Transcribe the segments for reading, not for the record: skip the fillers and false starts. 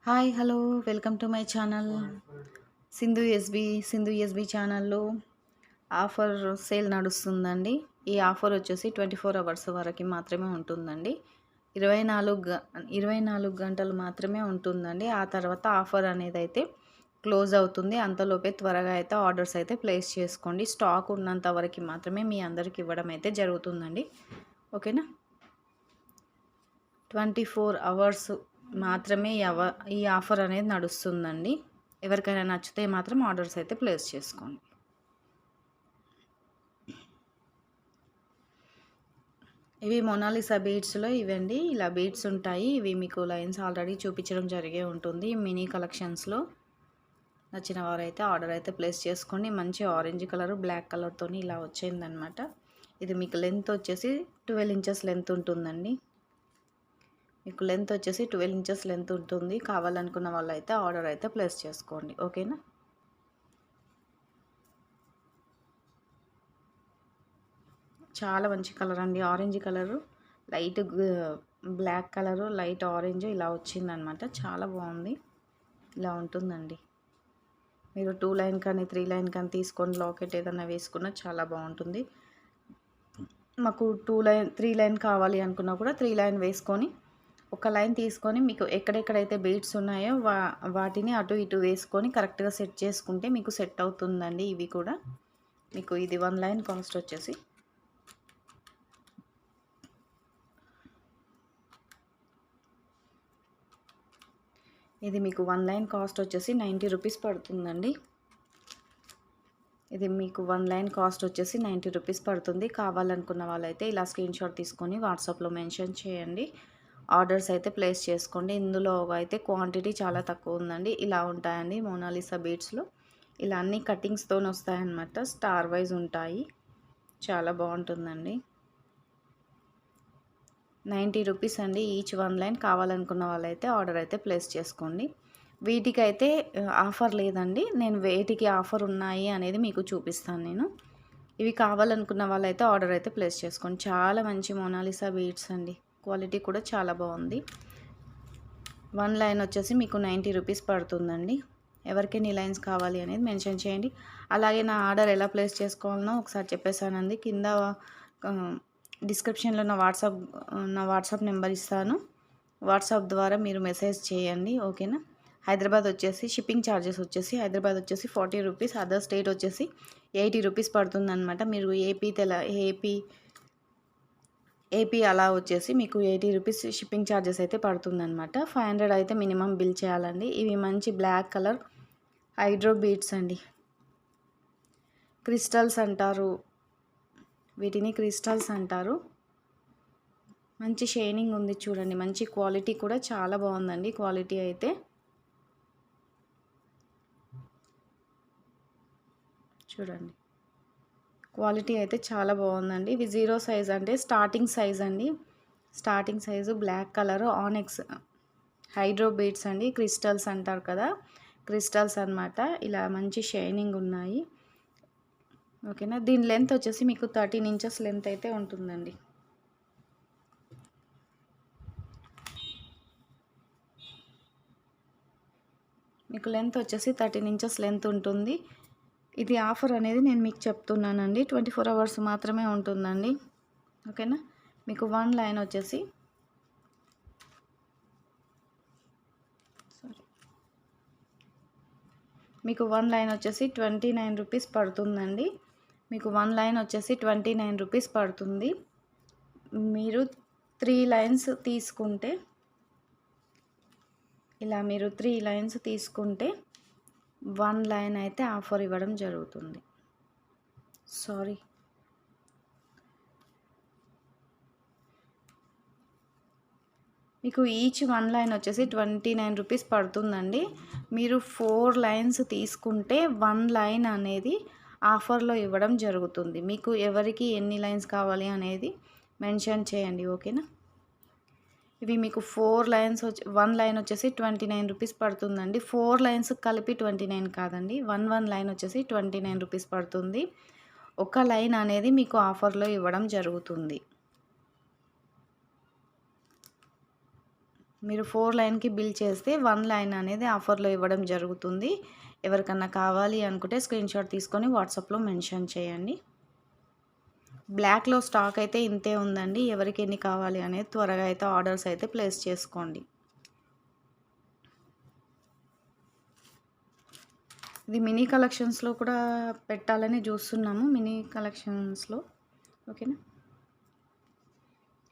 Hi hello welcome to my channel Sindhu SB ఛానల్లో offer sale నడుస్తుందండి. ఈ ఆఫర్ వచ్చేసి 24 అవర్స్ వరకు మాత్రమే ఉంటుందండి. 24 గంటలు మాత్రమే ఉంటుందండి. ఆ తర్వాత ఆఫర్ అనేది అయితే క్లోజ్ అవుతుంది. అంతలోపే త్వరగా అయితే ఆర్డర్స్ అయితే ప్లేస్ చేసుకోండి. స్టాక్ ఉన్నంత వరకు మాత్రమే మీ అందరికి ఇవ్వడం అయితే జరుగుతుందండి. ఓకేనా. 24 అవర్స్ మాత్రమే ఈ ఆఫర్ అనేది నడుస్తుందండి. ఎవరికైనా నచ్చితే మాత్రం ఆర్డర్స్ అయితే ప్లేస్ చేసుకోండి. ఇవి మొనాలిసా బీడ్స్లో ఇవండి. ఇలా బీడ్స్ ఉంటాయి. ఇవి మీకు లైన్స్ ఆల్రెడీ చూపించడం జరిగే ఉంటుంది మినీ కలెక్షన్స్లో. నచ్చిన వారైతే ఆర్డర్ అయితే ప్లేస్ చేసుకోండి. మంచి ఆరెంజ్ కలర్ బ్లాక్ కలర్తో ఇలా వచ్చిందనమాట. ఇది మీకు లెంత్ వచ్చేసి 12 ఇంచెస్ లెంత్ ఉంటుందండి. మీకు లెంత్ వచ్చేసి 12 ఇంచెస్ లెంత్ ఉంటుంది. కావాలనుకున్న వాళ్ళు అయితే ఆర్డర్ అయితే ప్లేస్ చేసుకోండి. ఓకేనా. చాలా మంచి కలర్ అండి. Orange colour light black colour light orange ఇలా వచ్చిందనమాట. చాలా బాగుంది. ఇలా ఉంటుందండి. మీరు 2 లైన్ కానీ 3 లైన్ కానీ తీసుకొని లాకెట్ ఏదైనా వేసుకున్నా చాలా బాగుంటుంది. మాకు 3 లైన్ కావాలి అనుకున్నా కూడా 3 లైన్ వేసుకొని ఒక లైన్ తీసుకొని మీకు ఎక్కడెక్కడైతే బీడ్స్ ఉన్నాయో వాటిని అటు ఇటు వేసుకొని కరెక్ట్గా సెట్ చేసుకుంటే మీకు సెట్ అవుతుందండి. ఇవి కూడా మీకు ఇది 1 లైన్ కాస్ట్ వచ్చేసి ఇది మీకు 1 లైన్ కాస్ట్ వచ్చేసి 90 రూపీస్ పడుతుందండి. ఇది మీకు 1 లైన్ కాస్ట్ వచ్చేసి 90 రూపీస్ పడుతుంది. కావాలనుకున్న వాళ్ళైతే ఇలా స్క్రీన్ షాట్ తీసుకొని వాట్సాప్లో మెన్షన్ చేయండి. ఆర్డర్స్ అయితే ప్లేస్ చేసుకోండి. ఇందులో అయితే క్వాంటిటీ చాలా తక్కువ ఉందండి. ఇలా ఉంటాయండి మోనాలిసా బీడ్స్లో. ఇలా అన్ని కటింగ్స్తో వస్తాయన్నమాట. స్టార్ వైజ్ ఉంటాయి. చాలా బాగుంటుందండి. 90 రూపీస్ అండి ఈచ్ 1 లైన్. కావాలనుకున్న వాళ్ళైతే ఆర్డర్ అయితే ప్లేస్ చేసుకోండి. వీటికైతే ఆఫర్ లేదండి. నేను వేటికి ఆఫర్ ఉన్నాయి అనేది మీకు చూపిస్తాను నేను. ఇవి కావాలనుకున్న వాళ్ళైతే ఆర్డర్ అయితే ప్లేస్ చేసుకోండి. చాలా మంచి మోనాలిసా బీడ్స్ అండి. క్వాలిటీ కూడా చాలా బాగుంది. 1 లైన్ వచ్చేసి మీకు 90 రూపీస్ పడుతుందండి. ఎవరికి ఎన్ని లైన్స్ కావాలి అనేది మెన్షన్ చేయండి. అలాగే నా ఆర్డర్ ఎలా ప్లేస్ చేసుకోవాలనో ఒకసారి చెప్పేసానండి. కింద డిస్క్రిప్షన్లో నా వాట్సాప్ నెంబర్ ఇస్తాను. వాట్సాప్ ద్వారా మీరు మెసేజ్ చేయండి. ఓకేనా. హైదరాబాద్ వచ్చేసి షిప్పింగ్ ఛార్జెస్ వచ్చేసి హైదరాబాద్ వచ్చేసి 40 రూపీస్, అదర్ స్టేట్ వచ్చేసి 80 రూపీస్ పడుతుందన్నమాట. మీరు ఏపీ అలా వచ్చేసి మీకు 80 రూపీస్ షిప్పింగ్ ఛార్జెస్ అయితే పడుతుందన్నమాట. 500 అయితే మినిమం బిల్ చేయాలండి. ఇవి మంచి బ్లాక్ కలర్ హైడ్రో బీడ్స్ అండి. క్రిస్టల్స్ అంటారు వీటిని, క్రిస్టల్స్ అంటారు. మంచి షైనింగ్ ఉంది చూడండి. మంచి క్వాలిటీ కూడా చాలా బాగుందండి. క్వాలిటీ అయితే చూడండి. క్వాలిటీ అయితే చాలా బాగుందండి. ఇవి 0 సైజ్ అంటే స్టార్టింగ్ సైజ్ అండి. స్టార్టింగ్ సైజు బ్లాక్ కలర్ ఆనెక్స్ హైడ్రో బీడ్స్ అండి. క్రిస్టల్స్ అంటారు కదా, క్రిస్టల్స్ అనమాట. ఇలా మంచి షైనింగ్ ఉన్నాయి. ఓకేనా. దీని లెంత్ వచ్చేసి మీకు 13 ఇంచెస్ లెంత్ అయితే ఉంటుందండి. మీకు లెంత్ వచ్చేసి 13 ఇంచెస్ లెంత్ ఉంటుంది. ఇది ఆఫర్ అనేది నేను మీకు చెప్తున్నానండి. 24 అవర్స్ మాత్రమే ఉంటుందండి. ఓకేనా. మీకు 1 లైన్ వచ్చేసి మీకు 1 లైన్ వచ్చేసి 29 రూపీస్ పడుతుందండి. మీకు 1 లైన్ వచ్చేసి 29 రూపీస్ పడుతుంది. మీరు 3 లైన్స్ తీసుకుంటే ఇలా మీరు 3 లైన్స్ తీసుకుంటే 1 లైన్ అయితే ఆఫర్ ఇవ్వడం జరుగుతుంది. సారీ, మీకు ఈచ్ 1 లైన్ వచ్చేసి 29 రూపీస్ పడుతుందండి. మీరు 4 లైన్స్ తీసుకుంటే 1 లైన్ అనేది ఆఫర్లో ఇవ్వడం జరుగుతుంది. మీకు ఎవరికి ఎన్ని లైన్స్ కావాలి అనేది మెన్షన్ చేయండి. ఓకేనా. ఇవి మీకు 4 లైన్స్ 1 లైన్ వచ్చేసి 29 రూపీస్ పడుతుందండి. 4 లైన్స్ కలిపి 29 కాదండి. 1 లైన్ వచ్చేసి 29 రూపీస్ పడుతుంది. ఒక లైన్ అనేది మీకు ఆఫర్లో ఇవ్వడం జరుగుతుంది. మీరు 4 లైన్కి బిల్ చేస్తే 1 లైన్ అనేది ఆఫర్లో ఇవ్వడం జరుగుతుంది. ఎవరికన్నా కావాలి అనుకుంటే స్క్రీన్‌షాట్ తీసుకొని వాట్సాప్‌లో మెన్షన్ చేయండి. బ్లాక్‌లో స్టాక్ అయితే ఇంతే ఉందండి. ఎవరికి ఎన్ని కావాలి అనేది త్వరగా అయితే ఆర్డర్స్ అయితే ప్లేస్ చేసుకోండి. ఇది మినీ కలెక్షన్స్‌లో కూడా పెట్టాలని చూస్తున్నాము. మినీ కలెక్షన్స్‌లో ఓకేనా.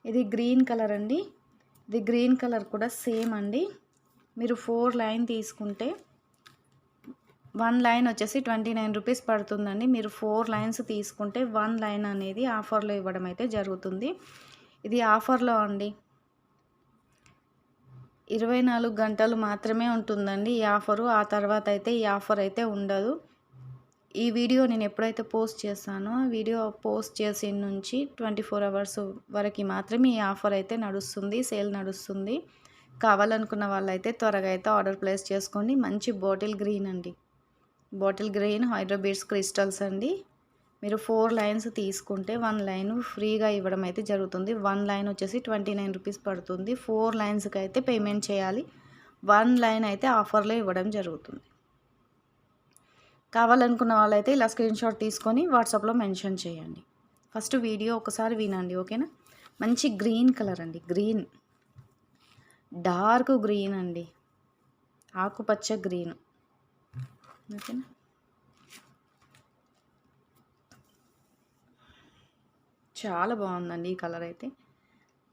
ఇది గ్రీన్ కలర్ అండి. ఇది గ్రీన్ కలర్ కూడా సేమ్ అండి. మీరు 4 లైన్ తీసుకుంటే 1 లైన్ వచ్చేసి 29 రూపీస్ పడుతుందండి. మీరు 4 లైన్స్ తీసుకుంటే 1 లైన్ అనేది ఆఫర్లో ఇవ్వడం అయితే జరుగుతుంది. ఇది ఆఫర్లో అండి. 24 గంటలు మాత్రమే ఉంటుందండి ఈ ఆఫరు. ఆ తర్వాత అయితే ఈ ఆఫర్ అయితే ఉండదు. ఈ వీడియో నేను ఎప్పుడైతే పోస్ట్ చేస్తానో వీడియో పోస్ట్ చేసిన నుంచి 24 అవర్స్ వరకు మాత్రమే ఈ ఆఫర్ అయితే నడుస్తుంది. సేల్ నడుస్తుంది. కావాలనుకున్న వాళ్ళైతే త్వరగా అయితే ఆర్డర్ ప్లేస్ చేసుకోండి. మంచి బాటిల్ గ్రీన్ అండి. బాటిల్ గ్రీన్ హైడ్రోబీడ్స్ క్రిస్టల్స్ అండి. మీరు 4 లైన్స్ తీసుకుంటే 1 లైన్ ఫ్రీగా ఇవ్వడం అయితే జరుగుతుంది. 1 లైన్ వచ్చేసి 29 రూపీస్ పడుతుంది. 4 లైన్స్కి అయితే పేమెంట్ చేయాలి. 1 లైన్ అయితే ఆఫర్లో ఇవ్వడం జరుగుతుంది. కావాలనుకున్న వాళ్ళైతే ఇలా స్క్రీన్‌షాట్ తీసుకొని వాట్సాప్‌లో మెన్షన్ చేయండి. ఫస్ట్ వీడియో ఒకసారి వినండి ఓకేనా. మంచి గ్రీన్ కలర్ అండి. గ్రీన్ డార్క్ గ్రీన్ అండి. ఆకుపచ్చ గ్రీన్ ఓకేనా. చాలా బాగుందండి ఈ కలర్ అయితే.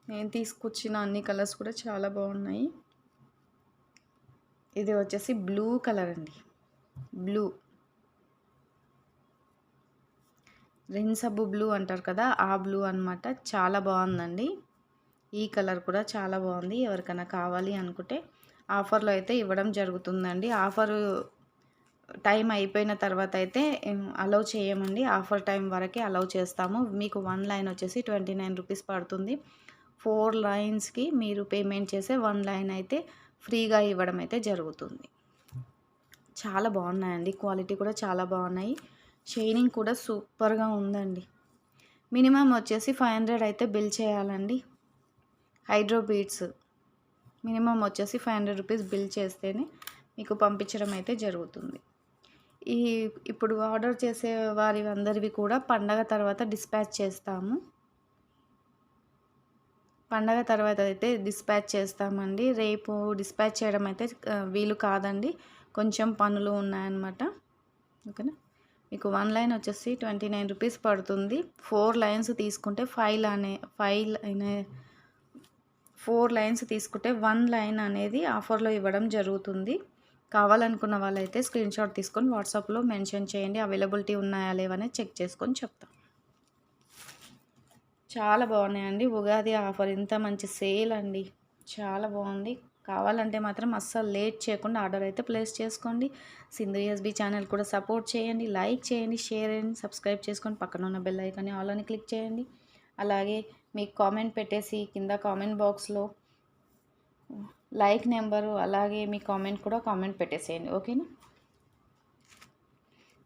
నేను తీసుకొచ్చిన అన్ని కలర్స్ కూడా చాలా బాగున్నాయి. ఇది వచ్చేసి బ్లూ కలర్ అండి. బ్లూ రెన్సబ్బు బ్లూ అంటారు కదా, ఆ బ్లూ అనమాట. చాలా బాగుందండి. ఈ కలర్ కూడా చాలా బాగుంది. ఎవరికైనా కావాలి అనుకుంటే ఆఫర్లో అయితే ఇవ్వడం జరుగుతుందండి. ఆఫర్ టైం అయిపోయిన తర్వాత అయితే అలౌ చేయమండి. ఆఫర్ టైం వరకే అలౌ చేస్తాము. మీకు 1 లైన్ వచ్చేసి 29 రూపీస్ పడుతుంది. 4 లైన్స్కి మీరు పేమెంట్ చేసే 1 లైన్ అయితే ఫ్రీగా ఇవ్వడం అయితే జరుగుతుంది. చాలా బాగున్నాయండి. క్వాలిటీ కూడా చాలా బాగున్నాయి. షైనింగ్ కూడా సూపర్గా ఉందండి. మినిమం వచ్చేసి 500 అయితే బిల్ చేయాలండి. హైడ్రో బీడ్స్ మినిమం వచ్చేసి 500 రూపీస్ బిల్ చేస్తేనే మీకు పంపించడం అయితే జరుగుతుంది. ఇప్పుడు ఆర్డర్ చేసే వారి అందరివి కూడా పండగ తర్వాత డిస్పాచ్ చేస్తాము. పండగ తర్వాత అయితే డిస్పాచ్ చేస్తామండి. రేపు డిస్పాచ్ చేయడం అయితే వీలు కాదండి. కొంచెం పనులు ఉన్నాయన్నమాట ఓకేనా. మీకు 1 లైన్ వచ్చేసి 29 రూపీస్ పడుతుంది. 4 లైన్స్ తీసుకుంటే 4 లైన్స్ తీసుకుంటే 1 లైన్ అనేది ఆఫర్లో ఇవ్వడం జరుగుతుంది. కావాలనుకున్న వాళ్ళైతే స్క్రీన్‌షాట్ తీసుకొని వాట్సాప్‌లో మెన్షన్ చేయండి. అవైలబిలిటీ ఉన్నాయా లేవని చెక్ చేసుకొని చెప్తాం. చాలా బాగున్నాయండి. ఉగాది ఆఫర్ ఇంత మంచి సేల్ అండి. చాలా బాగుంది. కావాలంటే మాత్రం అస్సలు లేట్ చేయకుండా ఆర్డర్ అయితే ప్లేస్ చేసుకోండి. సింధు ఎస్బీ ఛానల్ కూడా సపోర్ట్ చేయండి. లైక్ చేయండి, షేర్ చేయండి, సబ్స్క్రైబ్ చేసుకొని పక్కన ఉన్న బెల్ ఐకాన్ని ఆల్ అని క్లిక్ చేయండి. అలాగే మీకు కామెంట్ పెట్టేసి కింద కామెంట్ బాక్స్లో లైక్ నెంబరు అలాగే మీ కామెంట్ కూడా కామెంట్ పెట్టేసేయండి ఓకేనా.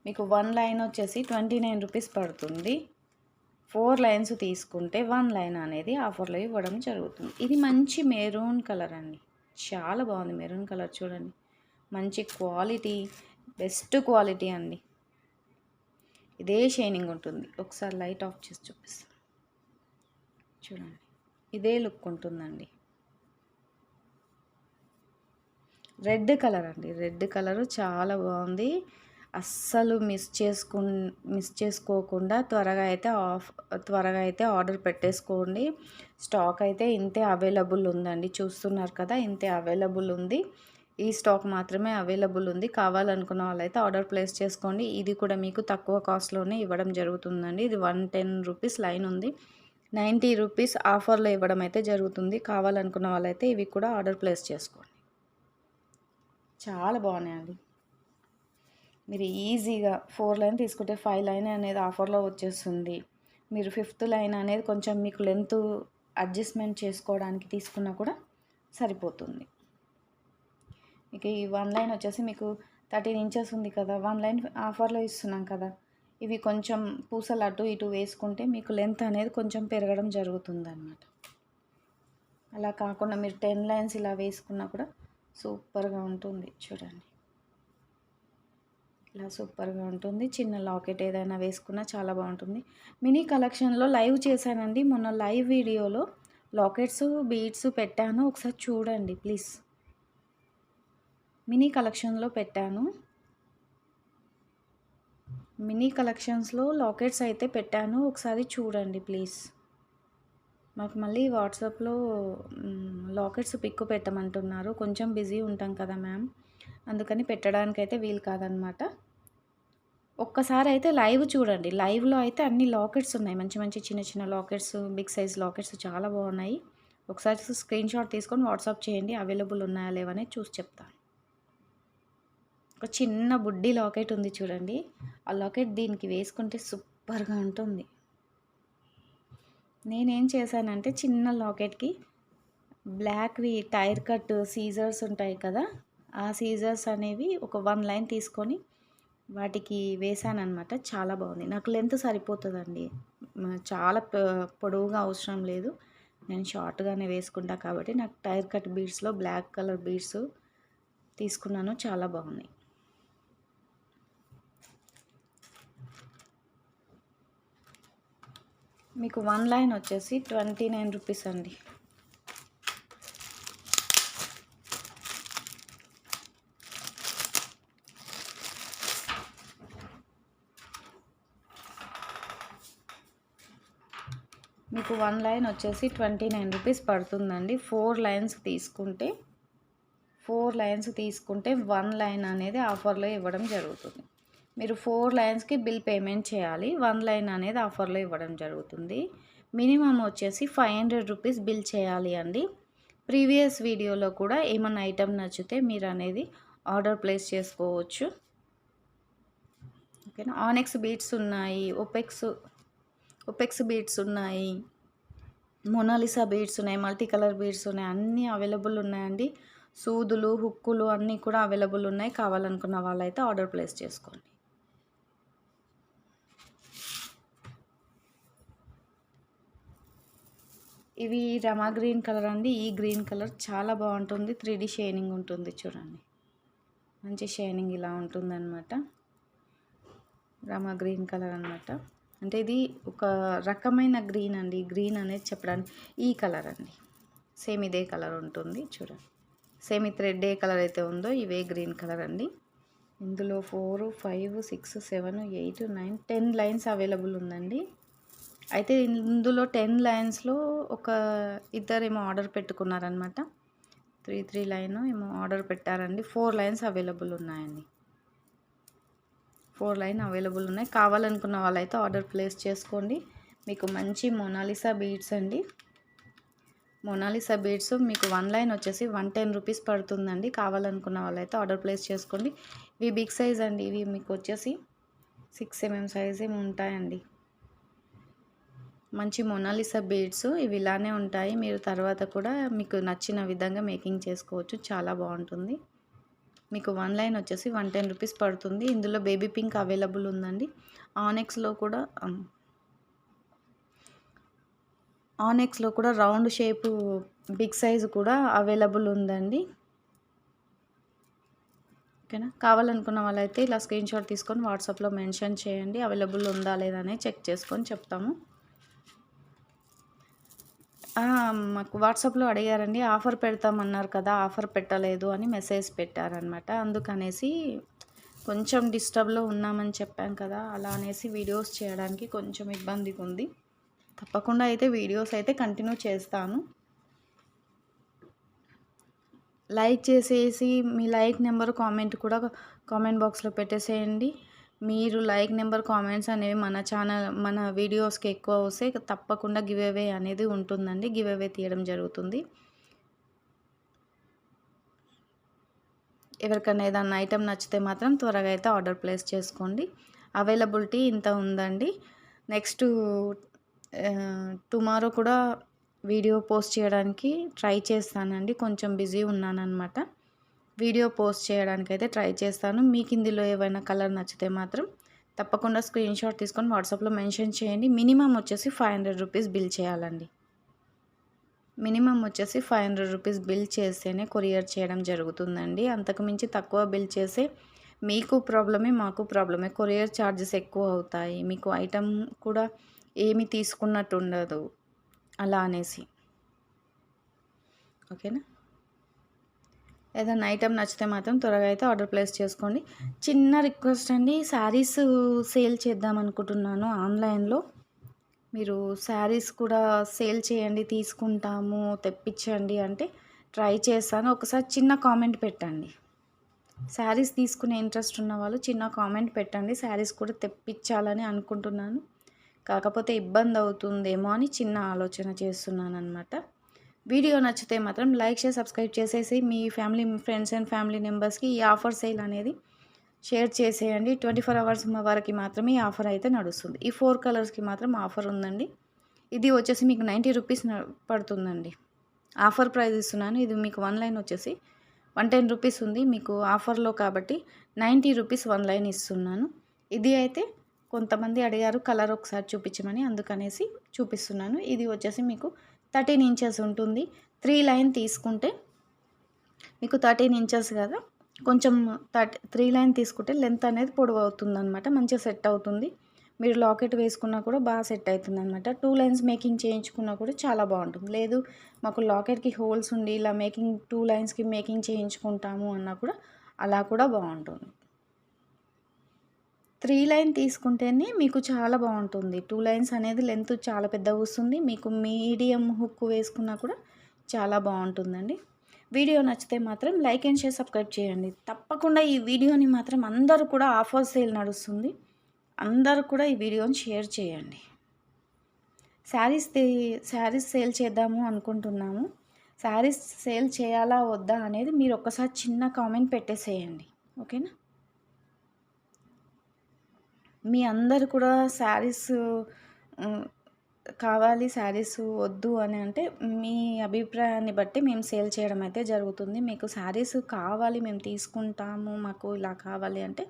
మీకు 1 లైన్ వచ్చేసి 29 రూపీస్ పడుతుంది. 4 లైన్స్ తీసుకుంటే 1 లైన్ అనేది ఆఫర్లో ఇవ్వడం జరుగుతుంది. ఇది మంచి మెరూన్ కలర్ అండి. చాలా బాగుంది మెరూన్ కలర్ చూడండి. మంచి క్వాలిటీ, బెస్ట్ క్వాలిటీ అండి. ఇదే షైనింగ్ ఉంటుంది. ఒకసారి లైట్ ఆఫ్ చేసి చూపిస్తాను చూడండి. ఇదే లుక్ ఉంటుందండి. రెడ్ కలర్ అండి. రెడ్ కలరు చాలా బాగుంది. అస్సలు మిస్ చేసుకోకుండా త్వరగా అయితే ఆర్డర్ పెట్టేసుకోండి. స్టాక్ అయితే ఇంతే అవైలబుల్ ఉందండి. చూస్తున్నారు కదా, ఇంతే అవైలబుల్ ఉంది. ఈ స్టాక్ మాత్రమే అవైలబుల్ ఉంది. కావాలనుకున్న వాళ్ళైతే ఆర్డర్ ప్లేస్ చేసుకోండి. ఇది కూడా మీకు తక్కువ కాస్ట్లోనే ఇవ్వడం జరుగుతుందండి. ఇది 110 రూపీస్ లైన్ ఉంది. 90 రూపీస్ ఆఫర్లో ఇవ్వడం అయితే జరుగుతుంది. కావాలనుకున్న వాళ్ళైతే ఇవి కూడా ఆర్డర్ ప్లేస్ చేసుకోండి. చాలా బాగున్నాయండి. మీరు ఈజీగా 4 లైన్ తీసుకుంటే 5 లైన్ అనేది ఆఫర్లో వచ్చేస్తుంది. మీరు 5th లైన్ అనేది కొంచెం మీకు లెంత్ అడ్జస్ట్మెంట్ చేసుకోవడానికి తీసుకున్నా కూడా సరిపోతుంది. మీకు ఈ 1 లైన్ వచ్చేసి మీకు 13 ఇంచెస్ ఉంది కదా, 1 లైన్ ఆఫర్లో ఇస్తున్నాం కదా. ఇవి కొంచెం పూసలు అటు ఇటు వేసుకుంటే మీకు లెంత్ అనేది కొంచెం పెరగడం జరుగుతుంది అన్నమాట. అలా కాకుండా మీరు 10 లైన్స్ ఇలా వేసుకున్నా కూడా సూపర్గా ఉంటుంది. చూడండి, ఇలా సూపర్గా ఉంటుంది. చిన్న లాకెట్ ఏదైనా వేసుకున్నా చాలా బాగుంటుంది. మినీ కలెక్షన్లో లైవ్ చేశానండి మొన్న. లైవ్ వీడియోలో లాకెట్స్ బీడ్స్ పెట్టాను, ఒకసారి చూడండి ప్లీజ్. మినీ కలెక్షన్లో పెట్టాను. మినీ కలెక్షన్స్లో లాకెట్స్ అయితే పెట్టాను, ఒకసారి చూడండి ప్లీజ్. మాకు మళ్ళీ వాట్సాప్లో లాకెట్స్ పిక్ పెట్టమంటున్నారు. కొంచెం బిజీ ఉంటాం కదా మ్యామ్, అందుకని పెట్టడానికైతే వీలు కాదనమాట. ఒక్కసారి అయితే లైవ్ చూడండి. లైవ్లో అయితే అన్ని లాకెట్స్ ఉన్నాయి, మంచి మంచి చిన్న చిన్న లాకెట్స్, బిగ్ సైజ్ లాకెట్స్ చాలా బాగున్నాయి. ఒకసారి స్క్రీన్ షాట్ తీసుకొని వాట్సాప్ చేయండి, అవైలబుల్ ఉన్నాయా లేవనే చూసి చెప్తాను. ఒక చిన్న బుడ్డి లాకెట్ ఉంది చూడండి, ఆ లాకెట్ దీనికి వేసుకుంటే సూపర్గా ఉంటుంది. నేనేం చేశానంటే చిన్న లాకెట్కి బ్లాక్వి టైర్ కట్ సీజర్స్ ఉంటాయి కదా, ఆ సీజర్స్ అనేవి ఒక 1 లైన్ తీసుకొని వాటికి వేసానమాట. చాలా బాగుంది. నాకు లెంత్ సరిపోతుందండి, చాలా పొడవుగా అవసరం లేదు. నేను షార్ట్గానే వేసుకుంటా కాబట్టి నాకు టైర్ కట్ బీడ్స్లో బ్లాక్ కలర్ బీడ్స్ తీసుకున్నాను, చాలా బాగున్నాయి. మీకు 1 లైన్ వచ్చేసి 29 రూపీస్ అండి. మీకు 1 లైన్ వచ్చేసి 29 రూపీస్ పడుతుందండి. 4 లైన్స్ తీసుకుంటే 1 లైన్ అనేది ఆఫర్లో ఇవ్వడం జరుగుతుంది. మీరు 4 లైన్స్కి బిల్ పేమెంట్ చేయాలి, 1 లైన్ అనేది ఆఫర్లో ఇవ్వడం జరుగుతుంది. మినిమం వచ్చేసి 500 రూపీస్ బిల్ చేయాలి అండి. ప్రీవియస్ వీడియోలో కూడా ఏమన్నా ఐటెం నచ్చితే మీరు అనేది ఆర్డర్ ప్లేస్ చేసుకోవచ్చు. ఓకేనా. ఆనెక్స్ బీడ్స్ ఉన్నాయి, ఒపెక్స్ బీడ్స్ ఉన్నాయి, మొనాలిసా బీడ్స్ ఉన్నాయి, మల్టీ కలర్ బీడ్స్ ఉన్నాయి, అన్నీ అవైలబుల్ ఉన్నాయండి. సూదులు, హుక్కులు అన్నీ కూడా అవైలబుల్ ఉన్నాయి. కావాలనుకున్న వాళ్ళైతే ఆర్డర్ ప్లేస్ చేసుకోండి. ఇవి రమా గ్రీన్ కలర్ అండి. ఈ గ్రీన్ కలర్ చాలా బాగుంటుంది, 3D షైనింగ్ ఉంటుంది చూడండి, మంచి షైనింగ్ ఇలా ఉంటుందన్నమాట. రమా గ్రీన్ కలర్ అనమాట. అంటే ఇది ఒక రకమైన గ్రీన్ అండి. గ్రీన్ అనేది చెప్పడానికి ఈ కలర్ అండి, సేమ్ ఇదే కలర్ ఉంటుంది చూడండి. సేమ్ ఈ థ్రెడ్ ఏ కలర్ అయితే ఉందో ఇవే గ్రీన్ కలర్ అండి. ఇందులో 4, 5, 6, 7, 8, 9, 10 లైన్స్ అవైలబుల్ ఉందండి. అయితే ఇందులో 10 లైన్స్లో ఒక ఇద్దరేమో ఆర్డర్ పెట్టుకున్నారనమాట. 3 లైన్ ఏమో ఆర్డర్ పెట్టారండి. 4 లైన్స్ అవైలబుల్ ఉన్నాయండి. 4 లైన్ అవైలబుల్ ఉన్నాయి. కావాలనుకున్న వాళ్ళైతే ఆర్డర్ ప్లేస్ చేసుకోండి. మీకు మంచి మొనాలిసా బీడ్స్ అండి. మొనాలిసా బీడ్స్ మీకు 1 లైన్ వచ్చేసి 110 రూపీస్ పడుతుందండి. కావాలనుకున్న వాళ్ళైతే ఆర్డర్ ప్లేస్ చేసుకోండి. ఇవి బిగ్ సైజ్ అండి. ఇవి మీకు వచ్చేసి 6 mm సైజ్ ఏమి ఉంటాయండి. మంచి మొనాలిసా బీడ్స్ ఇవి ఇలానే ఉంటాయి. మీరు తర్వాత కూడా మీకు నచ్చిన విధంగా మేకింగ్ చేసుకోవచ్చు, చాలా బాగుంటుంది. మీకు 1 లైన్ వచ్చేసి 110 రూపీస్ పడుతుంది. ఇందులో బేబీ పింక్ అవైలబుల్ ఉందండి. ఆనెక్స్లో కూడా రౌండ్ షేపు బిగ్ సైజు కూడా అవైలబుల్ ఉందండి. ఓకేనా. కావాలనుకున్న వాళ్ళైతే ఇలా స్క్రీన్ షాట్ తీసుకొని వాట్సాప్లో మెన్షన్ చేయండి, అవైలబుల్ ఉందా లేదా అని చెక్ చేసుకొని చెప్తాము. మాకు వాట్సాప్లో అడిగారండి, ఆఫర్ పెడతామన్నారు కదా, ఆఫర్ పెట్టలేదు అని మెసేజ్ పెట్టారనమాట. అందుకనేసి కొంచెం డిస్టర్బ్లో ఉన్నామని చెప్పాం కదా, అలా అనేసి వీడియోస్ చేయడానికి కొంచెం ఇబ్బందిగా ఉంది. తప్పకుండా అయితే వీడియోస్ అయితే కంటిన్యూ చేస్తాను. లైక్ చేసేసి మీ లైక్ నెంబర్ కామెంట్ కూడా కామెంట్ బాక్స్లో పెట్టేసేయండి. మీరు లైక్ నెంబర్ కామెంట్స్ అనేవి మన వీడియోస్కి ఎక్కువ వస్తే తప్పకుండా గివ్ అవే అనేది ఉంటుందండి. గివ్ అవే తీయడం జరుగుతుంది. ఎవరికైనా ఏదైనా ఐటెం నచ్చితే మాత్రం త్వరగా అయితే ఆర్డర్ ప్లేస్ చేసుకోండి. అవైలబిలిటీ ఇంత ఉందండి. నెక్స్ట్ టుమారో కూడా వీడియో పోస్ట్ చేయడానికి ట్రై చేస్తానండి. కొంచెం బిజీ ఉన్నానన్నమాట. వీడియో పోస్ట్ చేయడానికి అయితే ట్రై చేస్తాను. మీకు ఇందులో ఏవైనా కలర్ నచ్చితే మాత్రం తప్పకుండా స్క్రీన్ షాట్ తీసుకొని వాట్సాప్లో మెన్షన్ చేయండి. మినిమం వచ్చేసి 500 రూపీస్ బిల్ చేయాలండి. మినిమం వచ్చేసి 500 రూపీస్ బిల్ చేస్తేనే కొరియర్ చేయడం జరుగుతుందండి. అంతకుమించి తక్కువ బిల్ చేస్తే మీకు ప్రాబ్లమే, మాకు ప్రాబ్లమే. కొరియర్ ఛార్జెస్ ఎక్కువ అవుతాయి. మీకు ఐటెం కూడా ఏమి తీసుకున్నట్టు ఉండదు అలా అనేసి. ఓకేనా? ఏదైనా ఐటెం నచ్చితే మాత్రం త్వరగా అయితే ఆర్డర్ ప్లేస్ చేసుకోండి. చిన్న రిక్వెస్ట్ అండి, శారీస్ సేల్ చేద్దాం అనుకుంటున్నాను ఆన్లైన్లో. మీరు శారీస్ కూడా సేల్ చేయండి, తీసుకుంటాము, తెప్పించండి అంటే ట్రై చేస్తాను. ఒకసారి చిన్న కామెంట్ పెట్టండి. శారీస్ తీసుకునే ఇంట్రెస్ట్ ఉన్న వాళ్ళు చిన్న కామెంట్ పెట్టండి. శారీస్ కూడా తెప్పించాలని అనుకుంటున్నాను, కాకపోతే ఇబ్బంది అవుతుందేమో అని చిన్న ఆలోచన చేస్తున్నాను అనమాట. వీడియో నచ్చితే మాత్రం లైక్ చేసి సబ్స్క్రైబ్ చేసేసి మీ ఫ్రెండ్స్ అండ్ ఫ్యామిలీ మెంబర్స్కి ఈ ఆఫర్ సేల్ అనేది షేర్ చేసేయండి. 24 అవర్స్ వరకు మాత్రమే ఈ ఆఫర్ అయితే నడుస్తుంది. ఈ 4 కలర్స్కి మాత్రం ఆఫర్ ఉందండి. ఇది వచ్చేసి మీకు 90 రూపీస్ పడుతుందండి. ఆఫర్ ప్రైస్ ఇస్తున్నాను. ఇది మీకు 1 లైన్ వచ్చేసి 110 రూపీస్ ఉంది. మీకు ఆఫర్లో కాబట్టి 90 రూపీస్ 1 లైన్ ఇస్తున్నాను. ఇది అయితే కొంతమంది అడిగారు కలర్ ఒకసారి చూపించమని, అందుకనేసి చూపిస్తున్నాను. ఇది వచ్చేసి మీకు 13 ఇంచెస్ ఉంటుంది. 3 లైన్ తీసుకుంటే మీకు 13 ఇంచెస్ కదా, కొంచెం 3 లైన్ తీసుకుంటే లెంత్ అనేది పొడవు అవుతుంది అనమాట. మంచిగా సెట్ అవుతుంది. మీరు లాకెట్ వేసుకున్నా కూడా బాగా సెట్ అవుతుంది అనమాట. 2 లైన్స్ మేకింగ్ చేయించుకున్నా కూడా చాలా బాగుంటుంది. లేదు మాకు లాకెట్కి హోల్స్ ఉండి ఇలా 2 లైన్స్కి మేకింగ్ చేయించుకుంటాము అన్నా కూడా అలా కూడా బాగుంటుంది. 3 లైన్ తీసుకుంటేనే మీకు చాలా బాగుంటుంది. 2 లైన్స్ అనేది లెంత్ చాలా పెద్దగా వస్తుంది. మీకు మీడియం హుక్ వేసుకున్నా కూడా చాలా బాగుంటుందండి. వీడియో నచ్చితే మాత్రం లైక్ అండ్ షేర్ సబ్స్క్రైబ్ చేయండి. తప్పకుండా ఈ వీడియోని మాత్రం అందరూ కూడా ఆఫర్ సేల్ నడుస్తుంది, అందరూ కూడా ఈ వీడియోని షేర్ చేయండి. శారీస్ సేల్ చేద్దాము అనుకుంటున్నాము. శారీస్ సేల్ చేయాలా వద్దా అనేది మీరు ఒక్కసారి చిన్న కామెంట్ పెట్టేసేయండి. ఓకేనా? మీ అందరు కూడా శారీస్ కావాలి, శారీస్ వద్దు అని అంటే మీ అభిప్రాయాన్ని బట్టి మేము సేల్ చేయడం అయితే జరుగుతుంది. మీకు శారీస్ కావాలి, మేము తీసుకుంటాము, మాకు ఇలా కావాలి అంటే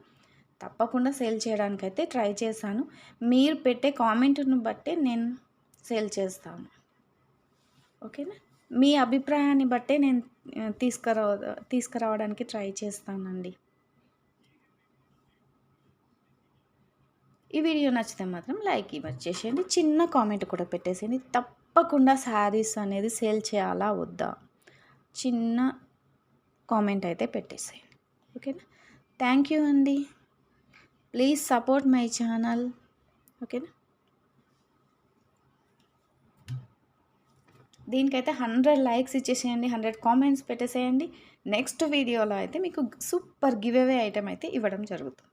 తప్పకుండా సేల్ చేయడానికైతే ట్రై చేశాను. మీరు పెట్టే కామెంట్ను బట్టే నేను సేల్ చేస్తాను. ఓకేనా? మీ అభిప్రాయాన్ని బట్టే నేను తీసుకురావడానికి ట్రై చేస్తానండి. ఈ వీడియో నచ్చితే మాత్రం లైక్ ఇవ్వచ్చేసేయండి, చిన్న కామెంట్ కూడా పెట్టేసేయండి. తప్పకుండా శారీస్ అనేది సేల్ చేయాలా వద్దా చిన్న కామెంట్ అయితే పెట్టేసేయండి. ఓకేనా? థ్యాంక్ యూ అండి. Please support my channel. ఓకేనా? దీనికైతే 100 లైక్స్ ఇచ్చేసేయండి, 100 కామెంట్స్ పెట్టేసేయండి. నెక్స్ట్ వీడియోలో అయితే మీకు సూపర్ గివ్ అవే ఐటెం అయితే ఇవ్వడం జరుగుతుంది.